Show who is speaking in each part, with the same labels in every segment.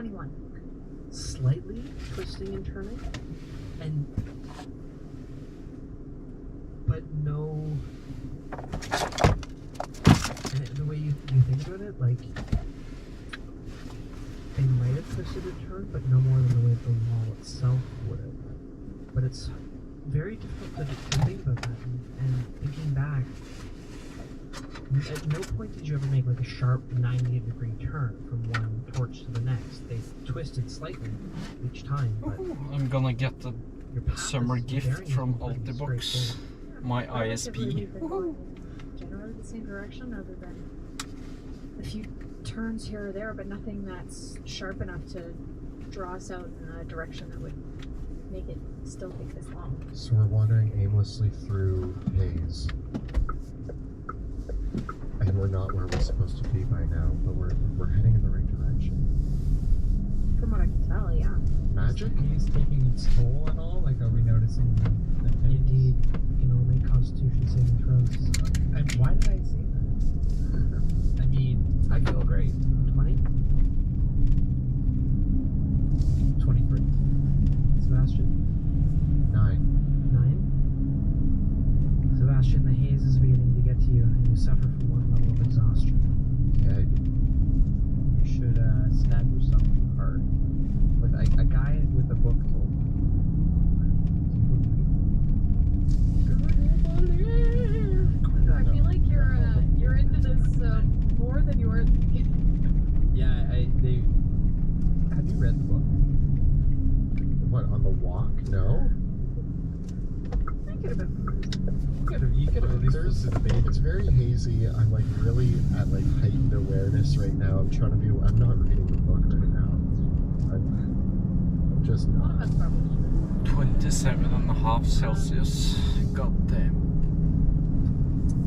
Speaker 1: 21.
Speaker 2: Slightly twisting and turning, but no. And the way you think about it, like they might have twisted and turned, but no more than the way the wall itself would have. But it's very difficult to think about that. And thinking back, at no point did you ever make like a sharp 90-degree turn from one torch to the next. They twisted slightly each time. But
Speaker 3: I'm gonna get the
Speaker 2: your path
Speaker 3: summer
Speaker 2: is
Speaker 3: gift
Speaker 2: very
Speaker 3: from
Speaker 2: pretty
Speaker 3: Altibox.
Speaker 2: straightforward.
Speaker 3: My
Speaker 1: Relatively,
Speaker 3: ISP.
Speaker 1: we've been going generally the same direction, other than a few turns here or there, but nothing that's sharp enough to draw us out in a direction that would make it still take this long.
Speaker 4: So we're wandering aimlessly through haze. And we're not where we're supposed to be by now, but we're heading in the right direction.
Speaker 1: From what I can tell, yeah.
Speaker 4: Magic?
Speaker 5: Is taking its toll at all? Like, are we noticing the
Speaker 2: Indeed, you can only Constitution saving throws.
Speaker 5: And why did I say that? I mean, I feel great.
Speaker 2: 20?
Speaker 5: 23.
Speaker 2: Sebastian?
Speaker 4: 9.
Speaker 2: 9? Sebastian, the haze is beginning to get to you, and you suffer from one level of exhaustion.
Speaker 4: Okay.
Speaker 5: You should stab yourself hard. With a guy with a book told me.
Speaker 1: I feel like you're into this more than you were at the beginning.
Speaker 5: Yeah, have you read the book?
Speaker 4: What, on the walk? No?
Speaker 1: I could have been.
Speaker 5: You could have at least listened to me.
Speaker 4: It's very hazy. I'm like really at like heightened awareness right now. I'm not reading the book right now. I'm just
Speaker 1: One of
Speaker 4: not.
Speaker 1: us probably should.
Speaker 3: 27.5 Celsius. God damn.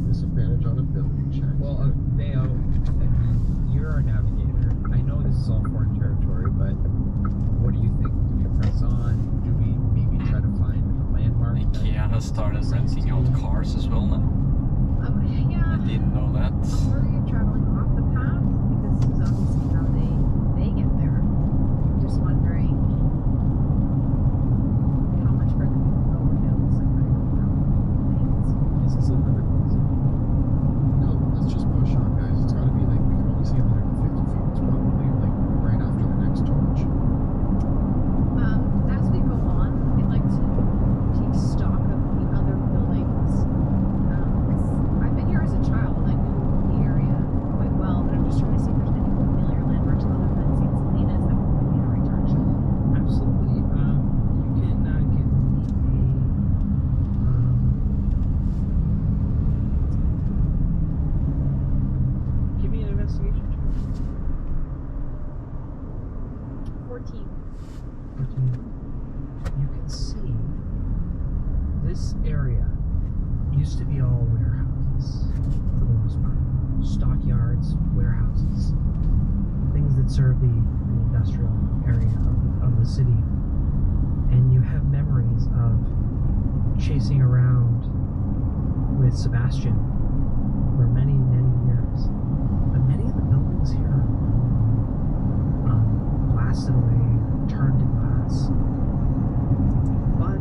Speaker 4: Disadvantage on ability check.
Speaker 5: Well, Theo, I mean, you're our navigator. I know this is all foreign territory, but what do you think? Do we press on? Do we maybe try to find a landmark?
Speaker 3: IKEA has started renting out cars as well now.
Speaker 1: Yeah.
Speaker 3: I didn't know that.
Speaker 1: I'm worried of traveling off the path because this is obviously how they get there. I'm just wondering how much further we can go without suffering from things.
Speaker 5: Is this another closet?
Speaker 4: No, let's just push on, guys. It's gotta be like, we can only see 150 feet. It's probably like right after the next torch.
Speaker 1: As we go on, I'd like to take stock of the other buildings. 'Cause I've been here as a child. I knew the area quite well, but I'm just trying to see if there's any familiar landmarks other than St. Selena's that would point me in the right direction.
Speaker 2: Absolutely. You can give me give me an investigation check.
Speaker 1: 14.
Speaker 2: 14. You can see this area used to be all warehouses for the most part. Stockyards, warehouses, things that serve the industrial area of the city. And you have memories of chasing around with Sebastian for many, many years. But many of the buildings here blasted away, turned to glass. But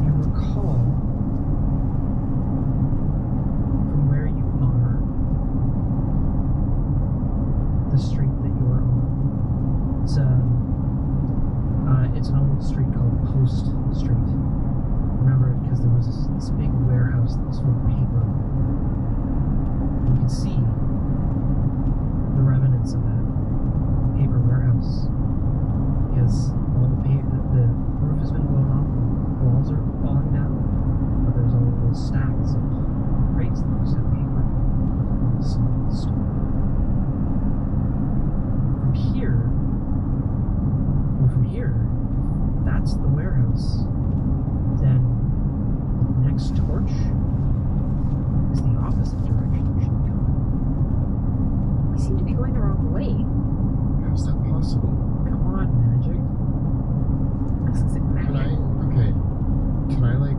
Speaker 2: you recall from where you are the street that you are on. It's an old street called Post Street. Remember it because there was this big warehouse that was full of paper. And you can see the remnants of that paper warehouse because all the roof has been blown off, the walls are falling down, but there's all those stacks of crates that used to have paper stored. From here, that's the warehouse. Then the next torch is the opposite direction you should be going.
Speaker 1: We seem to be going the wrong way.
Speaker 4: How's that possible?
Speaker 2: Come on, magic.
Speaker 1: This isn't
Speaker 4: Can
Speaker 1: magic.
Speaker 4: can I like,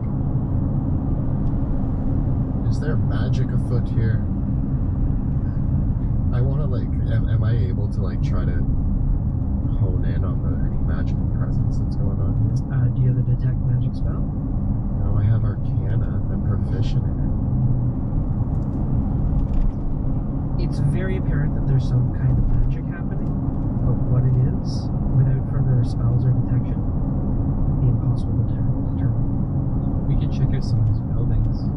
Speaker 4: is there magic afoot here? I I want to like. Am I able to like try to hone in on any magical presence that's going on here?
Speaker 2: Do you have the detect magic spell?
Speaker 4: No, I have Arcana. I'm proficient in
Speaker 2: It's very apparent that there's some kind of magic happening, but what it is, without further spells or detection, would be impossible to determine.
Speaker 5: We could check out some of these buildings.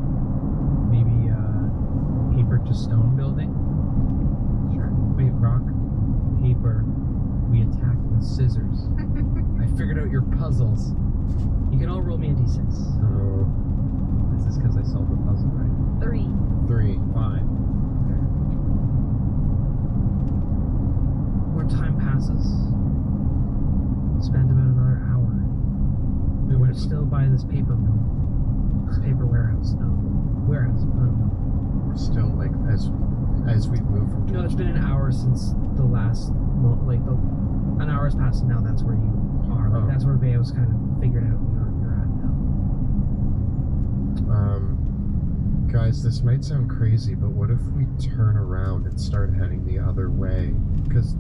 Speaker 5: Maybe paper to stone building.
Speaker 1: Sure.
Speaker 5: Wait, rock, paper. We attack with scissors. I figured out your puzzles.
Speaker 2: You can all roll me a d6.
Speaker 4: it. So
Speaker 5: This is because I solved the puzzle, right?
Speaker 1: 3.
Speaker 4: 3.
Speaker 5: 5.
Speaker 2: More time passes. Spend about another hour.
Speaker 5: Wait,
Speaker 2: We're
Speaker 5: what?
Speaker 2: still by this paper mill. This paper warehouse. No. Warehouse, not a mill.
Speaker 4: We're still like as we've moved from.
Speaker 2: No, it's been an hour since the last, an hour has passed and now that's where you are. Like,
Speaker 4: Oh.
Speaker 2: that's where Veo's kind of figured out you're at now.
Speaker 4: Guys, this might sound crazy, but what if we turn around and start heading the other way? Because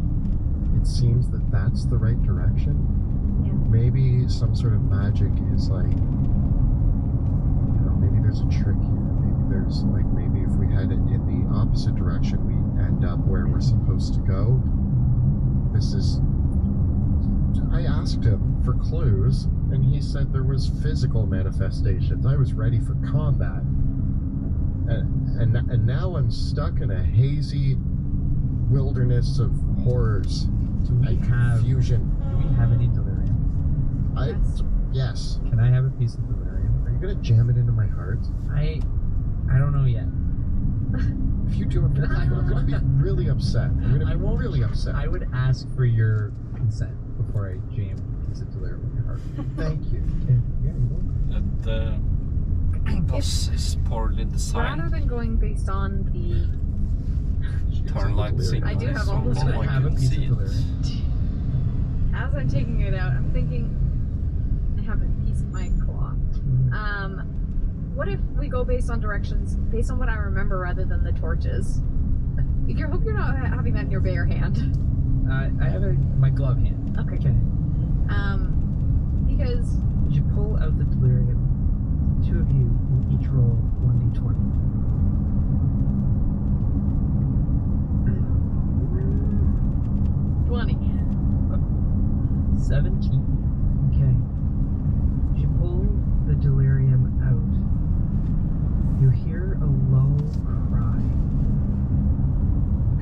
Speaker 4: it seems that that's the right direction.
Speaker 1: Yeah.
Speaker 4: Maybe some sort of magic is like, maybe there's a trick here. Maybe if we head in the opposite direction, we end up where we're supposed to go. I asked him for clues, and he said there was physical manifestations. I was ready for combat. And now I'm stuck in a hazy wilderness of horrors
Speaker 5: Do we
Speaker 4: and
Speaker 5: have
Speaker 4: confusion.
Speaker 5: any delirium?
Speaker 4: Yes.
Speaker 5: Can I have a piece of delirium?
Speaker 4: Are you gonna jam it into my heart?
Speaker 5: I don't know yet.
Speaker 4: If you do, I'm gonna be really upset. I'm gonna
Speaker 5: I
Speaker 4: be
Speaker 5: won't-
Speaker 4: really upset.
Speaker 5: I would ask for your consent before I jam a piece of delirium in your heart.
Speaker 4: Thank you.
Speaker 5: Okay. Yeah, you're welcome.
Speaker 3: That bus is poorly
Speaker 1: Rather
Speaker 3: designed.
Speaker 1: than going based on the
Speaker 3: Turn light signal.
Speaker 1: I do have all those
Speaker 3: so no one
Speaker 5: Have a
Speaker 3: can
Speaker 5: piece
Speaker 3: see
Speaker 5: of
Speaker 3: it.
Speaker 5: delirium.
Speaker 1: as I'm taking it out, I'm thinking I have a piece of my cloth. What if we go based on directions, based on what I remember rather than the torches? I hope you're not having that in your bare hand.
Speaker 5: I have my glove hand.
Speaker 1: Okay.
Speaker 2: Okay.
Speaker 1: Because
Speaker 2: As you pull out the delirium, the two of you will each roll 1d20.
Speaker 1: 20.
Speaker 5: 17.
Speaker 2: Okay. As you pull the delirium out, you hear a low cry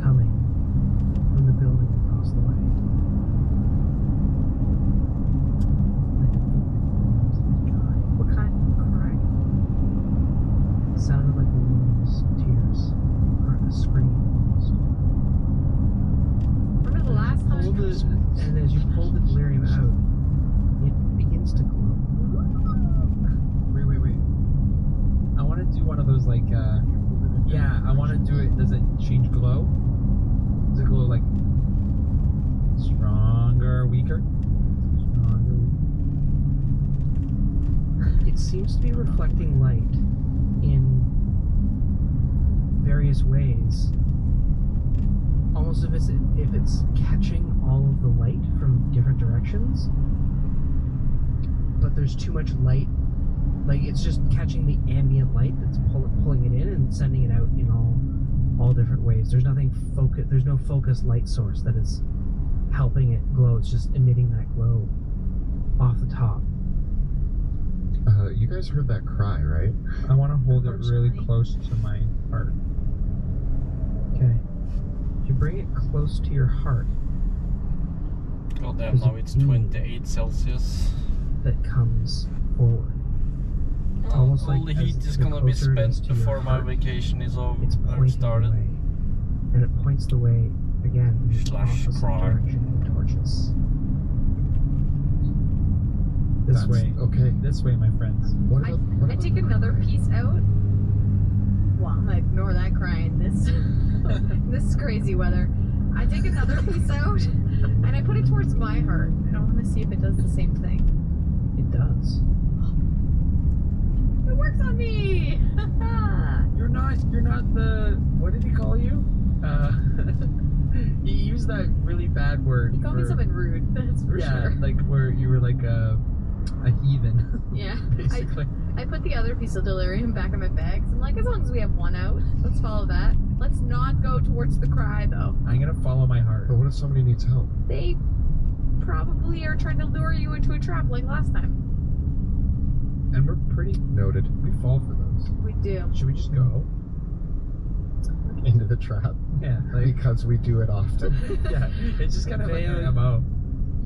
Speaker 2: coming from the building across the way.
Speaker 1: What kind of cry?
Speaker 2: It sounded like a woman's tears, or a scream almost.
Speaker 1: Remember the last time?
Speaker 2: And as you pull the delirium out, it begins to glow.
Speaker 5: Wait. I want to do one of those like, yeah, I want to do it. Does it change glow? Does it glow like stronger, weaker?
Speaker 2: It seems to be reflecting light in various ways, almost if it's catching all of the light from different directions, but there's too much light. Like, it's just catching the ambient light that's pulling it in and sending it out in all different ways. There's nothing there's no focused light source that is helping it glow. It's just emitting that glow off the top.
Speaker 4: You guys heard that cry, right?
Speaker 5: I want to hold it really
Speaker 1: Unfortunately.
Speaker 5: close to my heart.
Speaker 2: Okay. You bring it close to your heart.
Speaker 3: God damn,
Speaker 2: There's
Speaker 3: now
Speaker 2: a
Speaker 3: it's
Speaker 2: beam
Speaker 3: 28 Celsius.
Speaker 2: that comes forward. It's
Speaker 3: Oh,
Speaker 2: almost
Speaker 3: all
Speaker 2: like
Speaker 3: the heat
Speaker 2: as
Speaker 3: is
Speaker 2: the
Speaker 3: gonna be
Speaker 2: closer it is
Speaker 3: spent
Speaker 2: to your
Speaker 3: before my
Speaker 2: heart,
Speaker 3: vacation is over.
Speaker 2: It's pointing
Speaker 3: started.
Speaker 2: the way, and it points the way again in the
Speaker 3: Slash
Speaker 2: opposite
Speaker 3: cry.
Speaker 2: direction of torches.
Speaker 5: This
Speaker 4: That's-
Speaker 5: way.
Speaker 4: Okay.
Speaker 5: This way, my friends.
Speaker 4: What
Speaker 1: I
Speaker 4: about
Speaker 1: take another piece out. Well, I'm gonna ignore that cry in this this crazy weather. I take another piece out and I put it towards my heart. And I want to see if it does the same thing.
Speaker 2: It does.
Speaker 1: It works on me.
Speaker 5: You're not the. What did he call you? that really bad word?
Speaker 1: You called me
Speaker 5: for-
Speaker 1: something rude, that's for
Speaker 5: yeah,
Speaker 1: sure.
Speaker 5: like where you were like a heathen.
Speaker 1: Yeah.
Speaker 5: Basically.
Speaker 1: I put the other piece of delirium back in my bags. I'm like, as long as we have one out, let's follow that. Let's not go towards the cry, though.
Speaker 5: I'm gonna follow my heart.
Speaker 4: But what if somebody needs help?
Speaker 1: They probably are trying to lure you into a trap like last time.
Speaker 5: And we're pretty.
Speaker 4: Noted.
Speaker 5: We fall for those.
Speaker 1: We do.
Speaker 5: Should we just go?
Speaker 4: Into the trap.
Speaker 5: Yeah. Like,
Speaker 4: Because we do it often.
Speaker 5: yeah. It's just kind of like
Speaker 2: They,
Speaker 5: an MO.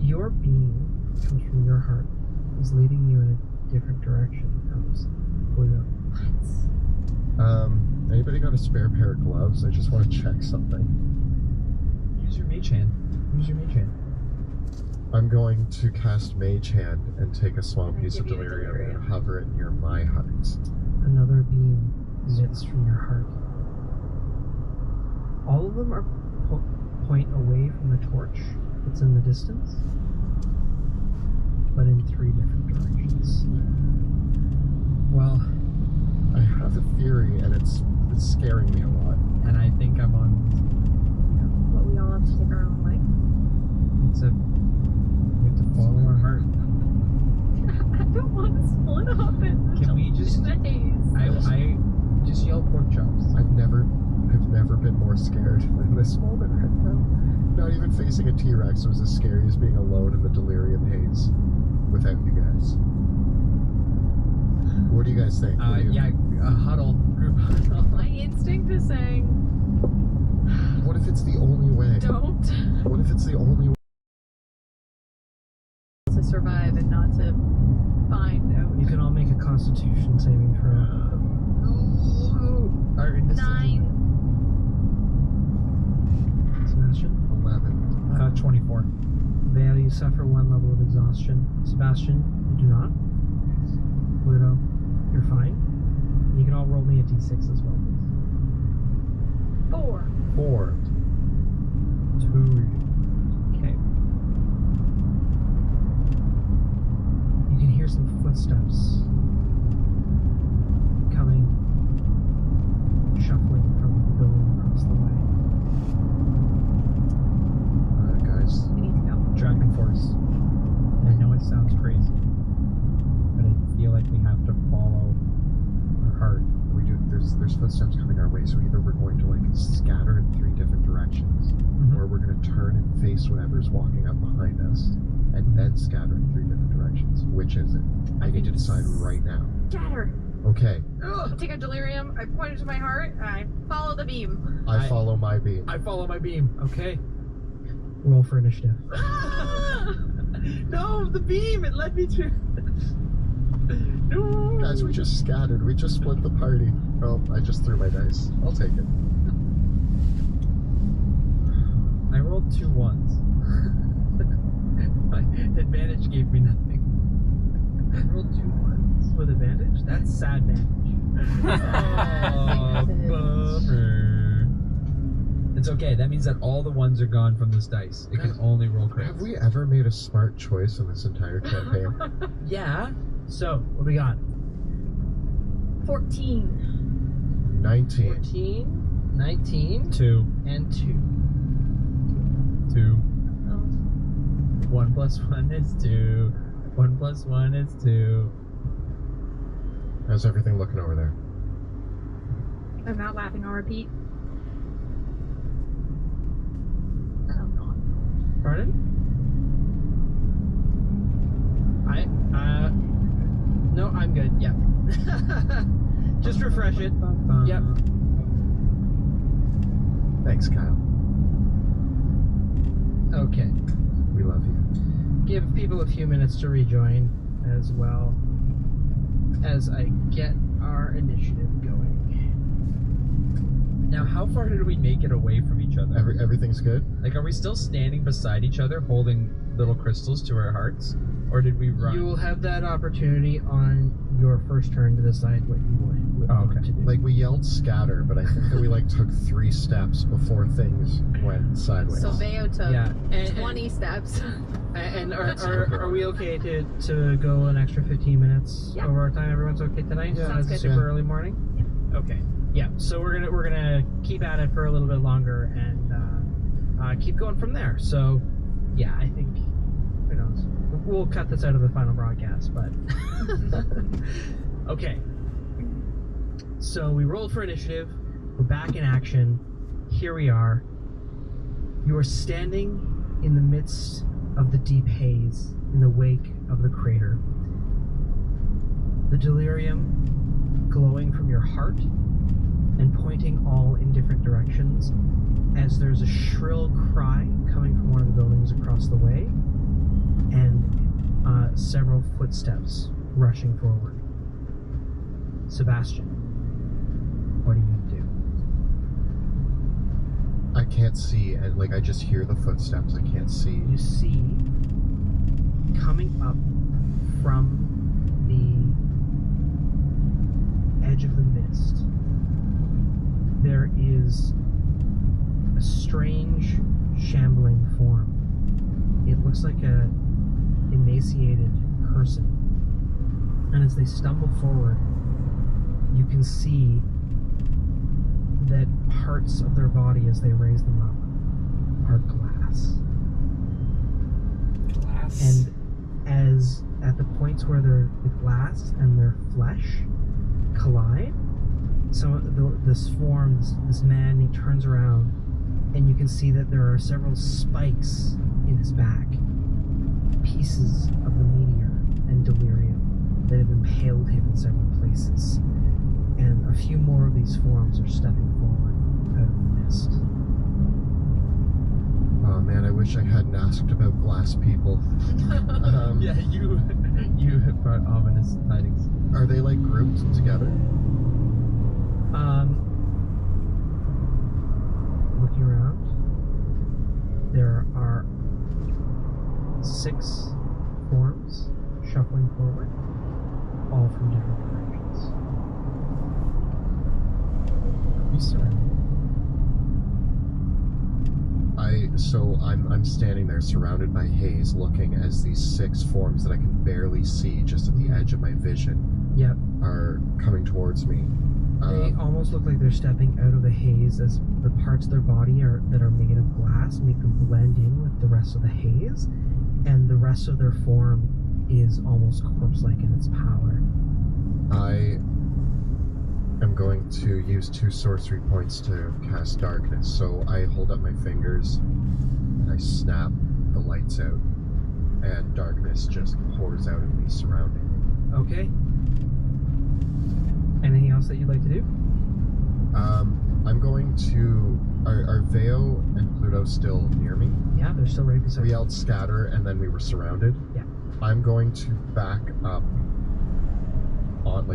Speaker 2: Your beam comes from your heart. Is leading you in a different direction from Pluto.
Speaker 4: Anybody got a spare pair of gloves? I just want to check something.
Speaker 5: Use your mage hand. Use your mage hand.
Speaker 4: I'm going to cast Mage Hand and take a small
Speaker 1: And
Speaker 4: piece of
Speaker 1: give you the
Speaker 4: delirium
Speaker 1: delirium.
Speaker 4: and hover it near my heart.
Speaker 2: Another beam emits from your heart. All of them are point away from the torch that's in the distance, but in 3 different directions.
Speaker 5: Well,
Speaker 4: I have a theory, and it's scaring me a lot.
Speaker 5: and I think I'm on.
Speaker 1: But we all have to take our own way.
Speaker 5: Except we have to follow our heart.
Speaker 1: I don't want to split up in
Speaker 5: Can we just?
Speaker 1: the haze.
Speaker 5: I just yell pork chops.
Speaker 4: I've never been more scared than this moment right now. Not even facing a T-Rex was as scary as being alone in the delirium haze without you guys. What do you guys think? What do you-
Speaker 5: Yeah, a huddle, group huddle.
Speaker 1: My instinct is saying,
Speaker 4: What if it's the only way?
Speaker 1: don't.
Speaker 4: What if it's the only way?
Speaker 1: To survive and not to find out.
Speaker 2: You can all make a Constitution saving throw.
Speaker 5: Our indecision.
Speaker 1: 9.
Speaker 2: Sebastian.
Speaker 4: 11.
Speaker 5: 24.
Speaker 2: Vale, you suffer 1 level of exhaustion. Sebastian, you do not. Pluto, you're fine. You can all roll me a d6 as well, please.
Speaker 1: 4.
Speaker 4: 4.
Speaker 5: 2.
Speaker 2: Okay. You can hear some footsteps coming, shuffling from the building across the way.
Speaker 4: Guys,
Speaker 1: We need to go.
Speaker 5: Dragon Force. I know it sounds crazy, but I feel like we have to follow our heart.
Speaker 4: we do. There's footsteps coming our way, so either we're going to like scatter in 3 different directions, or we're going to turn and face whatever's walking up behind us, and then scatter in 3 different directions. Which is it? I need to decide right now.
Speaker 1: Scatter.
Speaker 4: Okay,
Speaker 1: I take a delirium, I point it to my heart, and I follow the beam.
Speaker 4: I follow my beam.
Speaker 5: I follow my beam.
Speaker 2: Okay. Roll for initiative.
Speaker 5: No, the beam! It led me to. No!
Speaker 4: Guys, we just scattered. We just split the party. Oh, I just threw my dice. I'll take it.
Speaker 5: I rolled 2 1s. My advantage gave me nothing.
Speaker 2: I rolled 2 1s with advantage. That's sad advantage.
Speaker 5: Oh, bummer. It's okay. That means that all the 1s are gone from this dice. It can only roll crits.
Speaker 4: Have we ever made a smart choice in this entire campaign?
Speaker 5: Yeah.
Speaker 2: So, what do we got?
Speaker 1: 14.
Speaker 4: 19.
Speaker 2: 14, 19,
Speaker 5: 2.
Speaker 2: and 2.
Speaker 5: 2.
Speaker 1: Oh.
Speaker 5: 1 plus 1 is 2. 1 plus 1 is 2.
Speaker 4: How's everything looking over there?
Speaker 1: I'm not laughing, I'll repeat. Oh, God.
Speaker 2: Pardon? No, I'm good. Yeah. Just refresh it. Yep.
Speaker 4: Thanks, Kyle.
Speaker 2: Okay.
Speaker 4: We love you.
Speaker 2: Give people a few minutes to rejoin as well as I get our initiative going.
Speaker 5: Now, how far did we make it away from each other?
Speaker 4: Everything's good?
Speaker 5: Like, are we still standing beside each other holding little crystals to our hearts? Or did we run?
Speaker 2: You will have that opportunity on your first turn to decide what you would
Speaker 5: Oh,
Speaker 2: want
Speaker 5: okay.
Speaker 2: to do.
Speaker 4: Like, we yelled scatter, but I think that we, like, took 3 steps before things went sideways.
Speaker 1: So Veo took
Speaker 2: Yeah, and-
Speaker 1: 20 steps.
Speaker 2: And are we okay to go an extra 15 minutes
Speaker 1: Yeah.
Speaker 2: over our time? Everyone's okay tonight?
Speaker 4: Yeah,
Speaker 1: Sounds
Speaker 2: It's
Speaker 1: good.
Speaker 2: super
Speaker 4: Yeah.
Speaker 2: early morning. Okay. Yeah. So we're gonna keep at it for a little bit longer, and keep going from there. So, yeah, I think, who knows? We'll cut this out of the final broadcast, but okay. So we rolled for initiative. We're back in action. Here we are. You are standing in the midst of the deep haze in the wake of the crater. The delirium glowing from your heart and pointing all in different directions as there's a shrill cry coming from one of the buildings across the way and several footsteps rushing forward. Sebastian, what do you do?
Speaker 4: I can't see, and like I just hear the footsteps. I can't see.
Speaker 2: You see, coming up from the edge of the mist, there is a strange, shambling form. It looks like a emaciated person. And as they stumble forward, you can see that parts of their body as they raise them up are glass.
Speaker 3: Glass.
Speaker 2: And as at the points where the glass and their flesh collide, this form, this man, he turns around and you can see that there are several spikes in his back, pieces of the meteor and delirium that have impaled him in several places. And a few more of these forms are stepping forward out of the mist.
Speaker 4: Oh man, I wish I hadn't asked about glass people.
Speaker 5: Yeah, you have brought ominous tidings.
Speaker 4: Are they like grouped together?
Speaker 2: Looking around, there are 6 forms shuffling forward, all from different directions.
Speaker 5: You surrounded.
Speaker 4: I'm standing there surrounded by haze, looking as these 6 forms that I can barely see just at the edge of my vision
Speaker 2: Yep.
Speaker 4: are coming towards me.
Speaker 2: They almost look like they're stepping out of the haze as the parts of their body that are made of glass make them blend in with the rest of the haze, and the rest of their form is almost corpse-like in its pallor.
Speaker 4: I am going to use 2 sorcery points to cast darkness, so I hold up my fingers and I snap the lights out, and darkness just pours out of me, surrounding me.
Speaker 2: Okay. Anything else that you'd like to do?
Speaker 4: I'm going to... Are Veo and Pluto still near me?
Speaker 2: Yeah, they're still right beside
Speaker 4: We
Speaker 2: you.
Speaker 4: yelled scatter and then we were surrounded.
Speaker 2: Yeah.
Speaker 4: I'm going to back up on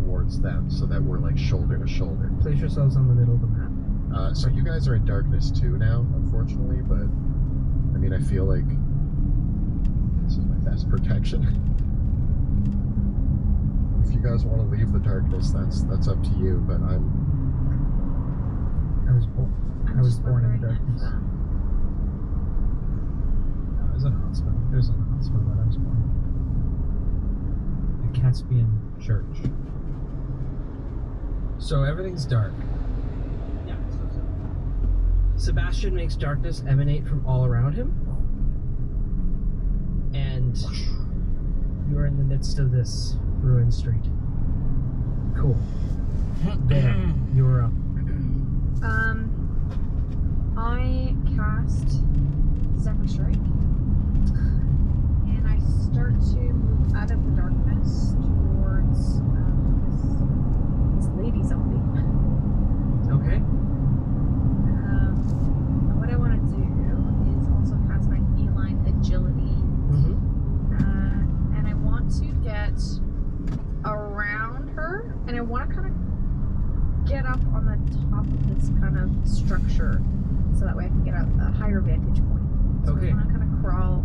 Speaker 4: towards them so that we're like shoulder to shoulder.
Speaker 2: Place yourselves on the middle of the map.
Speaker 4: So you guys are in darkness too now, unfortunately, but I mean I feel like this is my best protection. If you guys want to leave the darkness, that's up to you, but
Speaker 5: I was born in the darkness. No, it was an hospital. There's a hospital that I was born in. The Caspian Church. So everything's dark.
Speaker 2: Yeah. Sebastian makes darkness emanate from all around him, and you are in the midst of this ruined street. Cool. There, you're up.
Speaker 1: I cast Zephyr Strike, and I start to move out of the darkness towards this lady zombie.
Speaker 2: Okay.
Speaker 1: What I want to do is also cast my feline agility,
Speaker 2: Mm-hmm.
Speaker 1: and I want to get around her, and I want to kind of get up on the top of this kind of structure, so that way I can get a higher vantage point. So
Speaker 2: Okay.
Speaker 1: I want to kind of crawl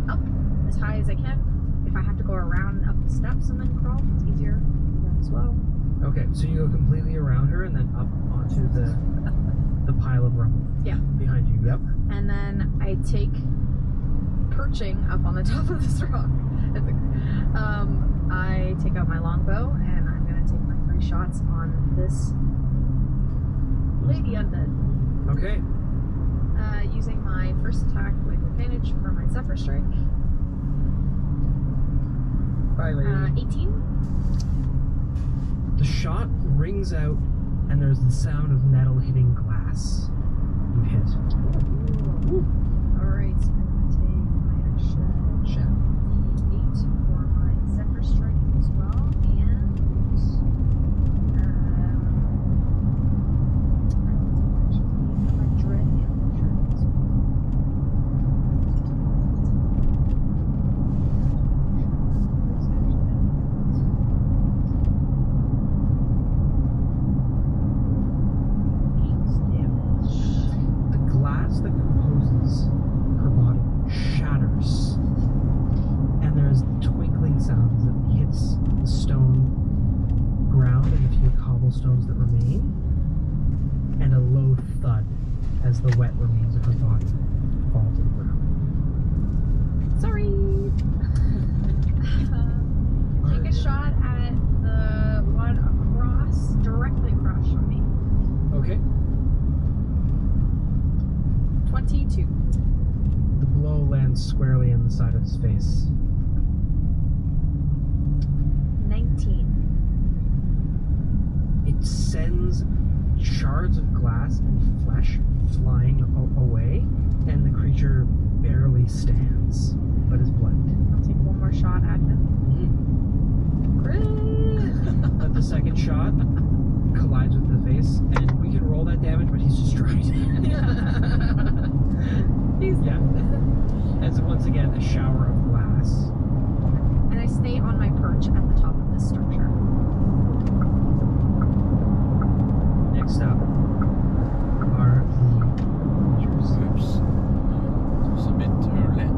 Speaker 1: up as high as I can. If I have to go around and up the steps and then crawl, it's easier then as well.
Speaker 2: Okay, so you go completely around her and then up onto the pile of rubble.
Speaker 1: Yeah.
Speaker 2: Behind you. Yep.
Speaker 1: And then I take perching up on the top of this rock. I take out my longbow and I'm gonna take my 3 shots on this lady undead.
Speaker 2: Okay.
Speaker 1: using my first attack with advantage for my Zephyr Strike.
Speaker 5: Bye, lady.
Speaker 1: 18.
Speaker 2: The shot rings out, and there's the sound of metal hitting glass. You hit.
Speaker 1: Alright, so I'm going to take my extra D8 for my Zephyr Strike as well, and my Dread Ambusher as well.
Speaker 2: The glass that composes her body shatters, and there's twinkling sounds that hits the stone ground and the few cobblestones that remain, and a low thud as the wet remains of her body fall to the ground.
Speaker 1: Sorry! Take a shot at the one directly across from me.
Speaker 2: Okay.
Speaker 1: 22.
Speaker 2: The blow lands squarely in the side of his face.
Speaker 1: 19.
Speaker 2: It sends shards of glass and flesh flying away, and the creature barely stands, but is blinded.
Speaker 1: I'll take one more shot at him. Crit!
Speaker 2: But the second shot collides with the face, and we can roll that damage, but he's destroyed.
Speaker 1: He's
Speaker 2: Yeah. As once again, a shower of glass.
Speaker 1: And I stay on my perch at the top of this structure.
Speaker 2: Next up are the creatures.
Speaker 3: Oops. It's a bit early.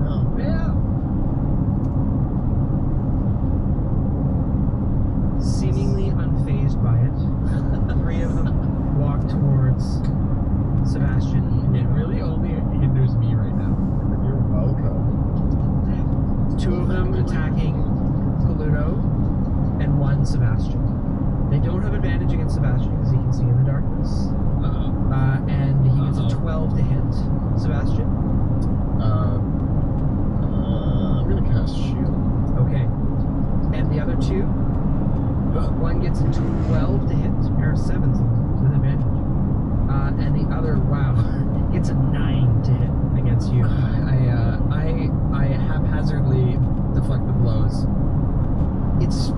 Speaker 4: No.
Speaker 2: Yeah. Seemingly unfazed by it, three of them walk towards Sebastian.
Speaker 5: It really only hinders me right now.
Speaker 4: You're welcome.
Speaker 2: Two of them attacking Paludo, and one Sebastian. They don't have advantage against Sebastian because he can see in the darkness. And he gets a 12 to hit Sebastian.
Speaker 4: I'm gonna cast shield.
Speaker 2: Okay. And the other two, one gets a 12 to hit, a pair of 7s with advantage. And the other, wow, gets a 9 to hit against you.
Speaker 5: I haphazardly deflect the blows.
Speaker 2: Its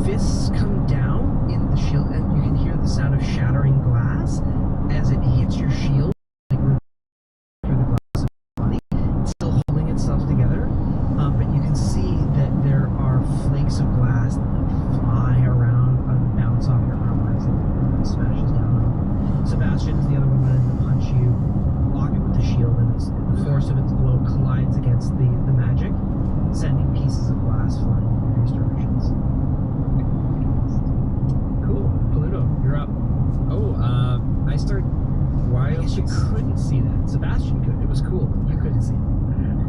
Speaker 2: fists come down in the shield, and you can hear the sound of shattering glass as it hits your shield, like through the glass of the body. It's still holding itself together, but you can see that there are flakes of glass that like, fly around and bounce off your armor as it smashes down on you. Sebastian is the other one that to punch you, lock it with the shield, and the force of its blow collides against the magic, sending pieces of glass flying in various directions. Cool. Paludo, you're up.
Speaker 5: Oh, I start
Speaker 2: I
Speaker 5: wildly.
Speaker 2: guess you couldn't see that. Sebastian could. It was cool, but you couldn't see it.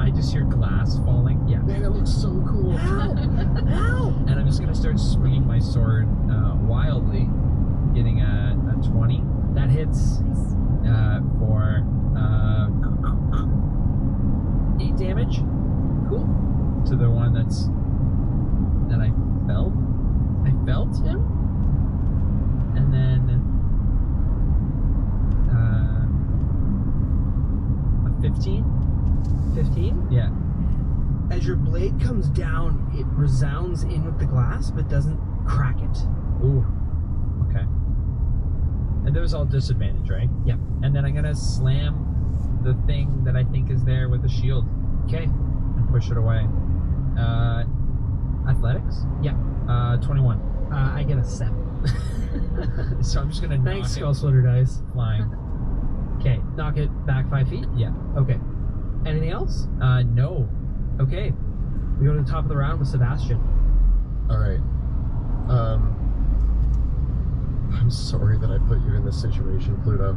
Speaker 5: I just hear glass falling.
Speaker 2: Yeah.
Speaker 4: Man, it looks so cool.
Speaker 2: Ow!
Speaker 5: And I'm just gonna start swinging my sword wildly, getting a 20
Speaker 2: That hits.
Speaker 5: for 8 damage.
Speaker 2: Cool.
Speaker 5: To the one that I felt. I felt him, and then a 15.
Speaker 2: 15.
Speaker 5: Yeah.
Speaker 2: As your blade comes down, it resounds in with the glass, but doesn't crack it.
Speaker 5: Ooh. Okay. And there was all disadvantage, right?
Speaker 2: Yeah.
Speaker 5: And then I'm gonna slam the thing that I think is there with the shield
Speaker 2: Okay.
Speaker 5: and push it away. Athletics?
Speaker 2: Yeah.
Speaker 5: 21.
Speaker 2: I get a 7.
Speaker 5: So I'm just gonna
Speaker 2: Thanks,
Speaker 5: knock
Speaker 2: Skull
Speaker 5: it
Speaker 2: Splitter dice.
Speaker 5: flying.
Speaker 2: Okay. Knock it back 5 feet.
Speaker 5: Yeah.
Speaker 2: Okay. Anything else?
Speaker 5: No.
Speaker 2: Okay. We go to the top of the round with Sebastian.
Speaker 4: All right. I'm sorry that I put you in this situation, Pluto.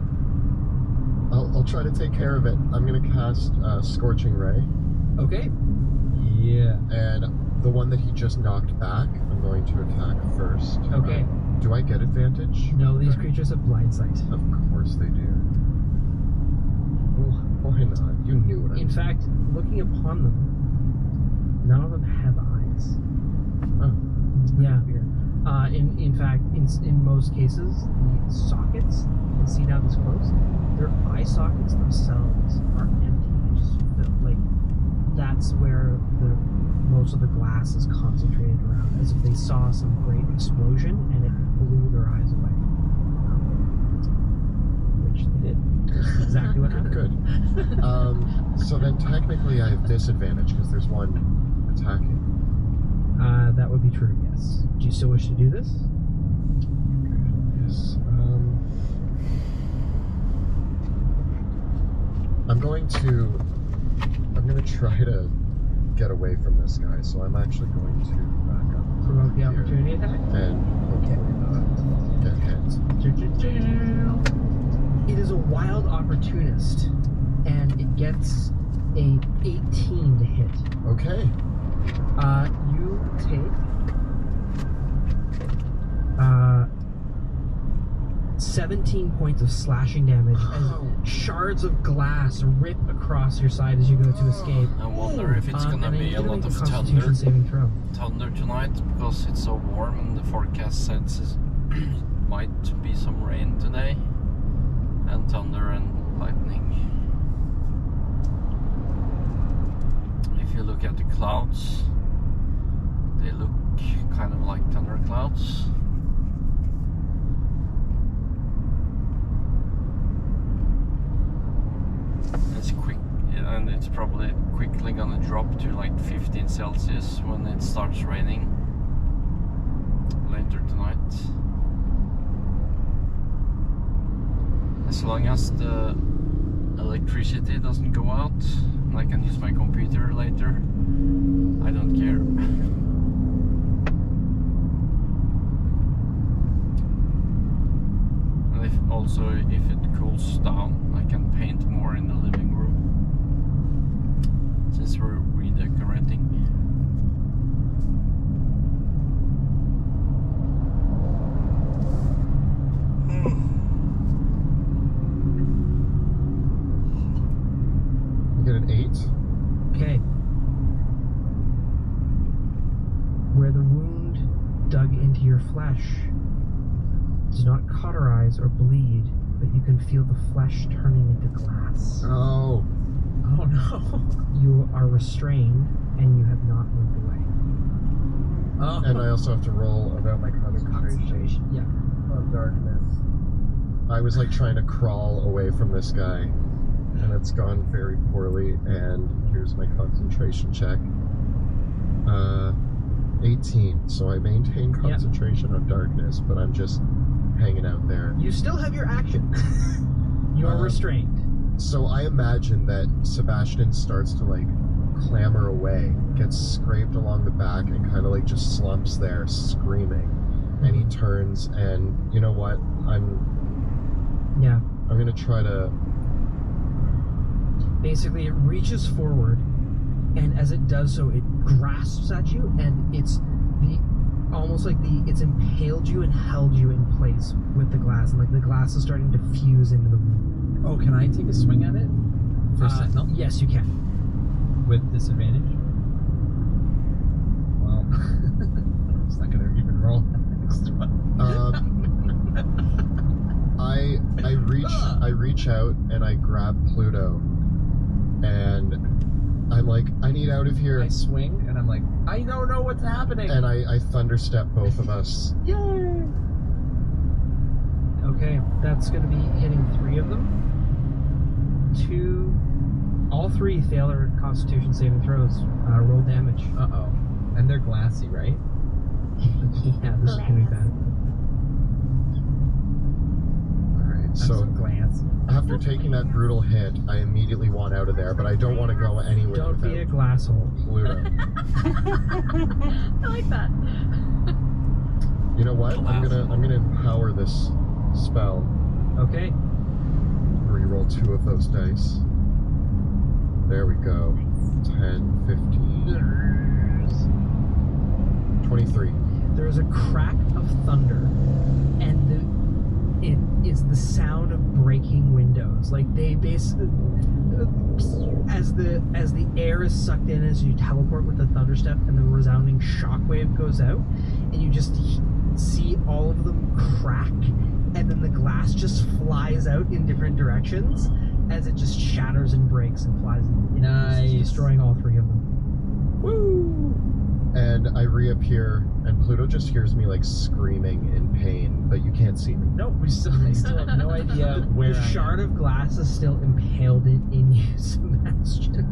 Speaker 4: I'll try to take care of it. I'm gonna cast Scorching Ray,
Speaker 5: Okay. Yeah.
Speaker 4: and the one that he just knocked back, I'm going to attack first.
Speaker 2: Okay.
Speaker 4: Do I get advantage?
Speaker 2: No, these creatures have blind sight.
Speaker 4: Of course they do. Well, why not? You knew what I
Speaker 2: In
Speaker 4: was.
Speaker 2: fact, looking upon them, none of them have eyes.
Speaker 4: Oh,
Speaker 2: Yeah. In fact, in most cases, the sockets, you can see down this close, their eye sockets themselves are empty and just filled. Like, that's where most of the glass is concentrated around, as if they saw some great explosion and it blew their eyes away. Which they did. That's exactly what happened.
Speaker 4: good. So then technically I have disadvantage because there's one attacking.
Speaker 2: That would be true, yes. Do you still wish to do this?
Speaker 4: Yes. I'm going to try to get away from this guy, so I'm actually going to back up.
Speaker 2: Provoke the
Speaker 4: here
Speaker 2: opportunity attack?
Speaker 4: and hopefully not get hit.
Speaker 2: It is a wild opportunist, and it gets a 18 to hit.
Speaker 4: Okay.
Speaker 2: You take 17 points of slashing damage as shards of glass rip across your side as you go to escape.
Speaker 3: I wonder if it's gonna
Speaker 2: and then
Speaker 3: be
Speaker 2: you
Speaker 3: a
Speaker 2: can
Speaker 3: lot
Speaker 2: make
Speaker 3: of
Speaker 2: Constitution
Speaker 3: thunder.
Speaker 2: saving throw.
Speaker 3: Thunder tonight because it's so warm and the forecast says might be some rain today, and thunder and lightning. If you look at the clouds, they look kind of like thunder clouds. It's quick, and it's probably quickly gonna drop to like 15 Celsius when it starts raining later tonight. As long as the electricity doesn't go out and I can use my computer later, I don't care. And if it cools down, I can paint more in the living room since we're redecorating.
Speaker 4: You get an 8.
Speaker 2: Okay. Where the wound dug into your flesh does not cauterize or bleed, but you can feel the flesh turning into glass.
Speaker 4: Oh.
Speaker 5: Oh no.
Speaker 2: You are restrained and you have not moved away.
Speaker 5: Oh.
Speaker 4: And I also have to roll about my concentration
Speaker 2: Yeah.
Speaker 4: of darkness. I was like trying to crawl away from this guy, and it's gone very poorly. And here's my concentration check. 18. So I maintain concentration on darkness, but I'm just hanging out there.
Speaker 2: You still have your action. You are restrained.
Speaker 4: So I imagine that Sebastian starts to like clamber away, gets scraped along the back, and kind of like just slumps there screaming. And he turns, and you know what? I'm gonna try to.
Speaker 2: Basically, it reaches forward, and as it does so, it grasps at you, and it's it's impaled you and held you in place with the glass, and like the glass is starting to fuse into the wound.
Speaker 5: Oh, can I take a swing at it? For Sentinel?
Speaker 2: Yes, you can.
Speaker 5: With disadvantage? Well, it's not gonna even roll next one.
Speaker 4: I reach out and I grab Pluto, and I'm like, I need out of here.
Speaker 5: I swing and I'm like, I don't know what's happening.
Speaker 4: And I thunderstep both of us.
Speaker 5: Yay!
Speaker 2: Okay, that's going to be hitting 3 of them. All 3 fail their Constitution saving throws. Roll damage.
Speaker 5: Uh-oh. And they're glassy, right?
Speaker 2: Yeah, this is going to be bad.
Speaker 4: Alright,
Speaker 5: I'm
Speaker 4: so
Speaker 5: glassy.
Speaker 4: after taking that brutal hit, I immediately want out of there, but I don't want to go anywhere
Speaker 2: Don't be a
Speaker 4: without
Speaker 2: glass hole.
Speaker 4: Pluto.
Speaker 1: I like that.
Speaker 4: You know what? I'm gonna empower this spell.
Speaker 2: Okay.
Speaker 4: Reroll 2 of those dice. There we go. 10, 15. 3.
Speaker 2: There is a crack of thunder, and it is the sound of breaking windows. Like they basically, as the air is sucked in as you teleport with the thunderstep, and the resounding shockwave goes out, and you just see all of them crack, and then the glass just flies out in different directions as it just shatters and breaks and flies in,
Speaker 5: Nice.
Speaker 2: destroying all 3 of them. Woo!
Speaker 4: And I reappear, and Pluto just hears me like screaming in pain, but you can't see me.
Speaker 5: No, I still have no idea where
Speaker 2: The
Speaker 5: I am.
Speaker 2: shard of glass is still impaled in you, Sebastian.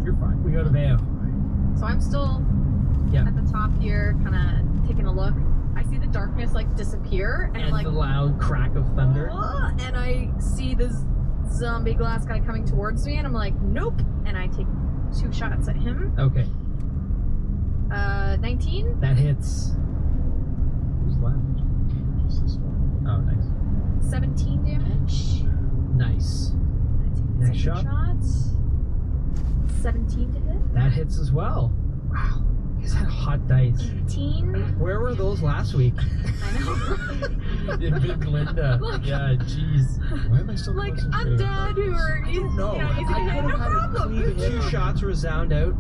Speaker 5: You're fine.
Speaker 2: We go to Veo.
Speaker 1: So I'm still
Speaker 2: Yeah.
Speaker 1: at the top here, kind of taking a look. I see the darkness like disappear, and
Speaker 2: And
Speaker 1: like
Speaker 2: the loud crack of thunder.
Speaker 1: and I see this zombie glass guy coming towards me, and I'm like, nope. And I take 2 shots at him.
Speaker 2: Okay,
Speaker 1: 19,
Speaker 2: that hits.
Speaker 5: Who's left?
Speaker 4: Just this one.
Speaker 5: Oh, nice.
Speaker 1: 17 damage.
Speaker 2: Nice.
Speaker 1: I take the
Speaker 2: Next
Speaker 1: second
Speaker 2: shot.
Speaker 1: 17 to hit.
Speaker 2: That hits as well. Wow. He's had hot dice.
Speaker 1: 18.
Speaker 2: Where were those last week?
Speaker 1: I know.
Speaker 5: Big Linda.
Speaker 1: Look.
Speaker 5: Yeah, jeez.
Speaker 4: Why am I still
Speaker 1: Like
Speaker 4: concentrating on
Speaker 1: undead who are
Speaker 5: know.
Speaker 1: easy to
Speaker 5: I
Speaker 1: hit.
Speaker 5: could've
Speaker 1: No
Speaker 5: had a
Speaker 1: problem.
Speaker 5: clean hit.
Speaker 2: 2 shots resound out,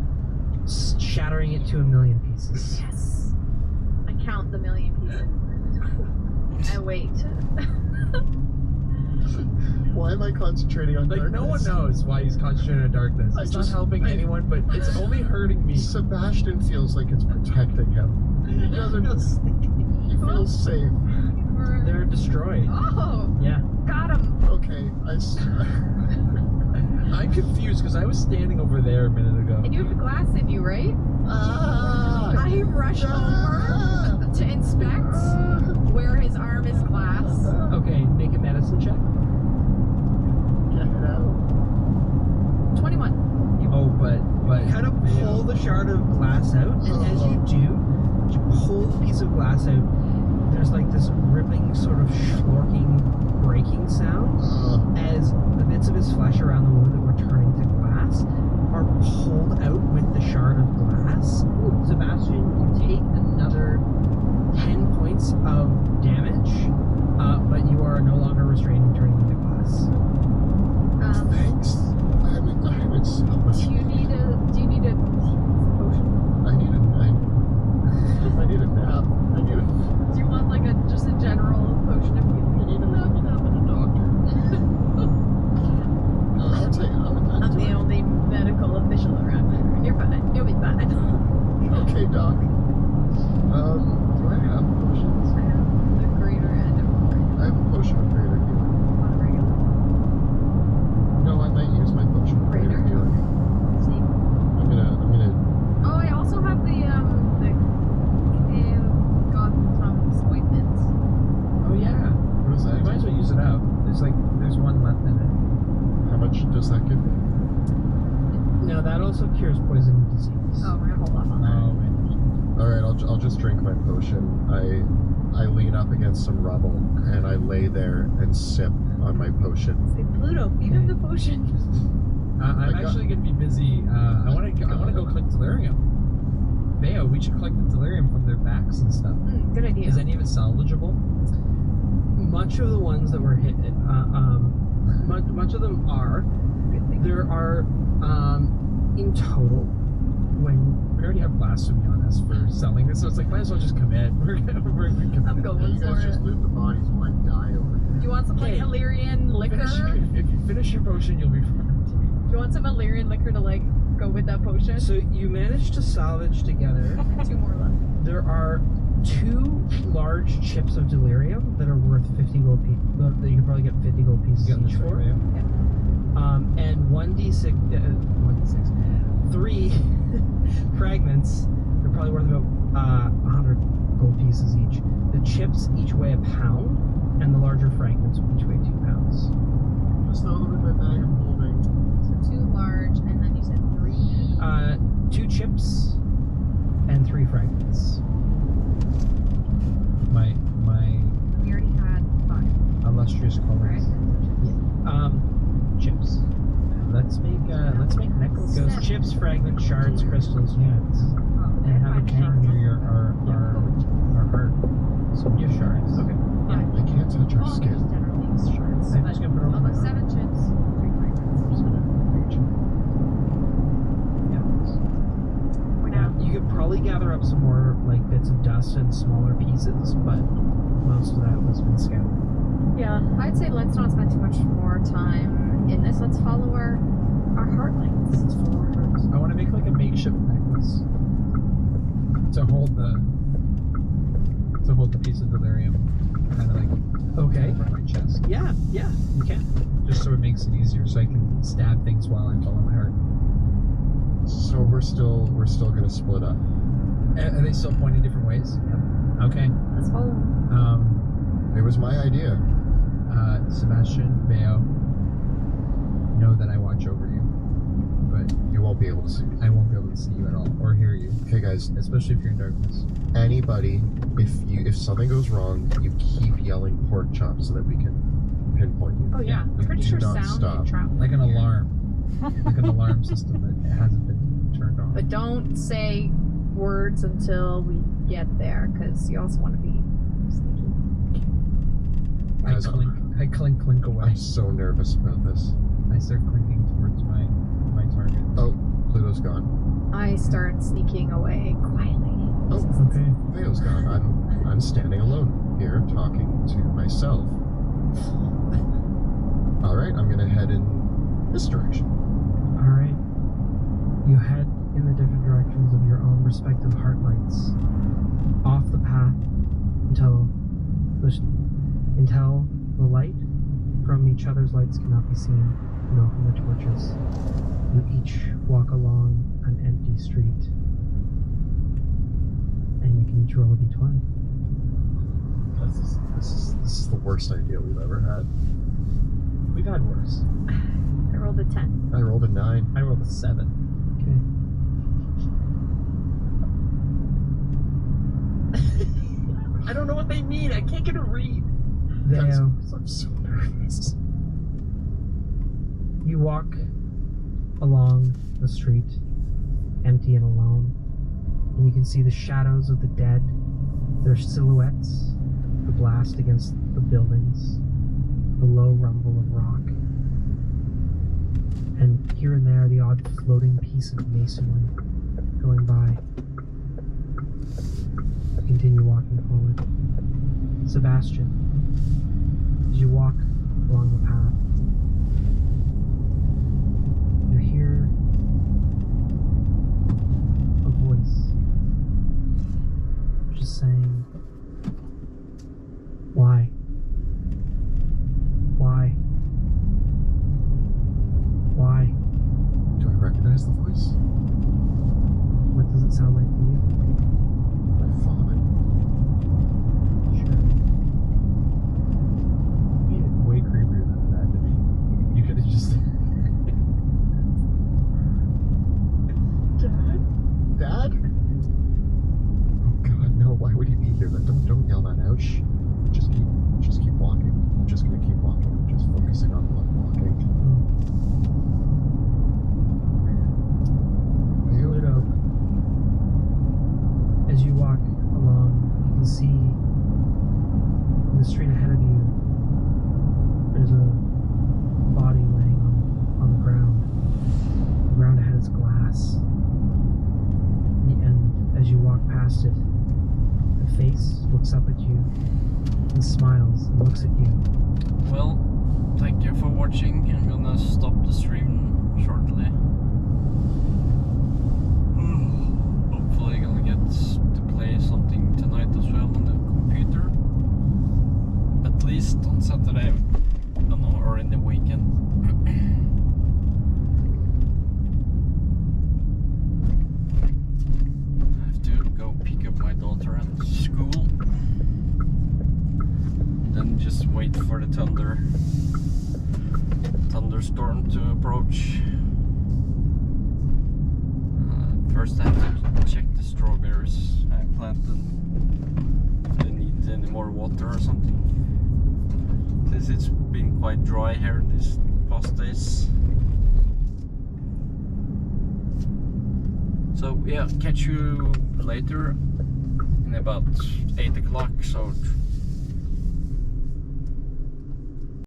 Speaker 2: shattering it to 1,000,000 pieces.
Speaker 1: Yes. I count the 1,000,000 pieces. I wait.
Speaker 4: Why am I concentrating on
Speaker 5: Like,
Speaker 4: darkness?
Speaker 5: no one knows why he's concentrating on darkness.
Speaker 4: I
Speaker 5: It's
Speaker 4: just-
Speaker 5: not helping
Speaker 4: I-
Speaker 5: anyone, but it's only hurting me.
Speaker 4: Sebastian feels like it's protecting him. He doesn't. He feels safe.
Speaker 2: They're destroyed.
Speaker 1: Oh,
Speaker 2: Yeah.
Speaker 1: got him.
Speaker 4: Okay,
Speaker 5: I'm confused because I was standing over there a minute ago.
Speaker 1: And you have glass in you, right?
Speaker 4: Ah!
Speaker 1: I rush over to inspect where his arm is glass.
Speaker 2: Okay, make a medicine check.
Speaker 4: Get it out.
Speaker 1: 21.
Speaker 5: Oh, but
Speaker 2: You kind of pull the shard of glass out, and as you do, you pull the piece of glass out, there's like this ripping, sort of schlorking, breaking sound as the bits of his flesh around the wound that were turning to glass are pulled out with the shard of glass. Sebastian, you take another 10 points of damage, but you are no longer restrained and turning into glass.
Speaker 4: Thanks. I'm in so much.
Speaker 1: Do you need a potion?
Speaker 4: I need a nap. I need
Speaker 1: Do you want like just a general potion of healing?
Speaker 4: I need a nap and a doctor. I'll take it.
Speaker 1: I'm the only medical official around here. You're fine. You'll be fine.
Speaker 4: Okay, doc. Do I have potions?
Speaker 1: I have the greater and a regular.
Speaker 4: I have a potion of greater healing.
Speaker 1: On a regular.
Speaker 4: No, I might use my potion of greater
Speaker 1: Greater?
Speaker 4: healing.
Speaker 1: Same.
Speaker 4: I'm gonna.
Speaker 1: Oh, I also have the Gotham ointment.
Speaker 5: oh yeah,
Speaker 4: What is that?
Speaker 5: you might as well use it out. There's one left in it.
Speaker 4: How much does that give me?
Speaker 2: Now that also cures poison and disease.
Speaker 1: Oh, we're gonna hold off on that.
Speaker 5: Oh,
Speaker 4: All right, I'll just drink my potion. I lean up against some rubble and I lay there and sip on my potion.
Speaker 1: Say, Pluto, feed him the potion.
Speaker 5: I'm
Speaker 4: I got-
Speaker 5: actually gonna be busy. I want to go collect delirium. Veo, we should collect the delirium from their backs and stuff.
Speaker 1: Good idea.
Speaker 5: Is any of it salvageable?
Speaker 2: Much of the ones that were hit, much of them are.
Speaker 1: Good thing.
Speaker 2: There are, in total, when
Speaker 5: We already have blasphemy on us for selling this, so it's like might as well just commit. We're committed.
Speaker 1: I'm going
Speaker 4: You guys
Speaker 1: for
Speaker 4: just
Speaker 1: it.
Speaker 4: loot the bodies while I die over here.
Speaker 1: Do you want some like
Speaker 2: Okay.
Speaker 1: Illyrian liquor?
Speaker 5: If you finish your potion, you'll be fine.
Speaker 1: Do you want some Illyrian liquor to like go with that potion?
Speaker 2: so you managed to salvage together.
Speaker 1: 2 more left.
Speaker 2: There are 2 large chips of delirium that are worth 50 gold pieces. That you can probably get 50 gold pieces
Speaker 5: You got
Speaker 2: each
Speaker 5: this
Speaker 2: for.
Speaker 5: right, Veo?
Speaker 2: And 3 fragments. They're probably worth about 100 gold pieces each. The chips each weigh a pound, and the larger fragments each weigh 2 pounds.
Speaker 4: Just throw them in my bag of holding.
Speaker 1: So 2 large, and then you said 3.
Speaker 2: 2 chips and 3 fragments.
Speaker 5: My
Speaker 1: We already had 5.
Speaker 5: illustrious
Speaker 1: Right?
Speaker 5: colleagues.
Speaker 2: Chips.
Speaker 5: Let's let's make necklaces.
Speaker 1: Seven.
Speaker 5: Goes chips, fragments, shards, crystals, units,
Speaker 1: Oh,
Speaker 5: and have a tank near your our heart. So gift shards.
Speaker 2: Okay.
Speaker 1: Yeah.
Speaker 4: I can't touch our
Speaker 1: All just
Speaker 4: skin.
Speaker 1: generally use shards.
Speaker 5: I'm
Speaker 1: but
Speaker 5: just gonna put it on
Speaker 1: I'll
Speaker 5: my
Speaker 1: go
Speaker 5: arm.
Speaker 1: 7 chips, 3 fragments.
Speaker 4: I'm just gonna reach it.
Speaker 5: Yeah.
Speaker 1: For now.
Speaker 5: You could probably gather up some more like bits of dust and smaller pieces, but most of that was been scattered.
Speaker 1: Yeah, I'd say let's not spend too much more time in this. Let's follow our heart lights.
Speaker 5: Let's follow our hearts. I want to make like a makeshift necklace to hold the piece of delirium, kind of like
Speaker 2: Okay.
Speaker 5: over my chest,
Speaker 2: Yeah, you can.
Speaker 5: just so it makes it easier, so I can stab things while I follow my heart.
Speaker 4: So we're still gonna split up.
Speaker 5: Are they still pointing different ways? Okay.
Speaker 1: Let's follow.
Speaker 4: It was my idea.
Speaker 5: Sebastian, Bayo, know that I watch over you, but
Speaker 4: You won't be able to see me.
Speaker 5: I won't be able to see you at all or hear you,
Speaker 4: Okay, guys.
Speaker 5: especially if you're in darkness.
Speaker 4: Anybody, if something goes wrong, you keep yelling pork chop so that we can pinpoint you.
Speaker 1: Oh yeah, I'm
Speaker 4: You
Speaker 1: pretty
Speaker 4: do
Speaker 1: sure
Speaker 4: not
Speaker 1: sound
Speaker 4: stop.
Speaker 1: can travel.
Speaker 5: Like an
Speaker 1: here.
Speaker 5: alarm, like an alarm system that hasn't been turned on.
Speaker 1: But don't say words until we get there, because you also want to be sneaky.
Speaker 4: Guys,
Speaker 5: I clink away.
Speaker 4: I'm so nervous about this.
Speaker 5: I start clinking towards my target.
Speaker 4: Oh, Pluto's gone.
Speaker 1: I start sneaking away quietly.
Speaker 4: Oh,
Speaker 5: Okay.
Speaker 4: Theo's gone. I'm standing alone here talking to myself. All right, I'm gonna head in this direction.
Speaker 2: All right. You head in the different directions of your own respective heart lights, off the path until the light from each other's lights cannot be seen, nor from the torches. You each walk along an empty street, and you can each roll a d20.
Speaker 4: This is the worst idea we've ever had.
Speaker 5: We've had worse.
Speaker 1: I rolled a 10.
Speaker 4: I rolled a 9.
Speaker 5: I rolled a 7.
Speaker 2: Okay.
Speaker 5: I don't know what they mean. I can't get a read.
Speaker 4: Guys,
Speaker 2: Theo,
Speaker 4: I'm so nervous.
Speaker 2: you walk along the street, empty and alone, and you can see the shadows of the dead, their silhouettes, the blast against the buildings, the low rumble of rock, and here and there the odd floating piece of masonry going by. You continue walking forward. Sebastian, as you walk along the path, you hear a voice just saying, "Why? Why? Why?"
Speaker 4: Do I recognize the voice?
Speaker 2: What does it sound like to you?
Speaker 4: My father.
Speaker 2: Sure.
Speaker 5: Way creepier than that to me. You could have just.
Speaker 4: Dad? Oh God, no! Why would he be here? Don't yell that out. Shh. Just keep walking. I'm just gonna keep walking. I'm just focusing on walking.
Speaker 2: Pluto, as you walk along, you can see in the street ahead of you, there's a body laying on the ground. The ground ahead is glass. And as you walk past it, the face looks up at you and smiles and looks at you.
Speaker 3: Well, thank you for watching. I'm gonna stop the stream shortly. Hopefully gonna get to play something tonight as well on the computer. At least on Saturday, I don't know, or in the weekend. I have to go pick up my daughter at school. And then just wait for the thunderstorm to approach. First I have to check the strawberries I planted, if they need any more water or something, since it's been quite dry here these past days. So yeah, catch you later in about 8 o'clock. So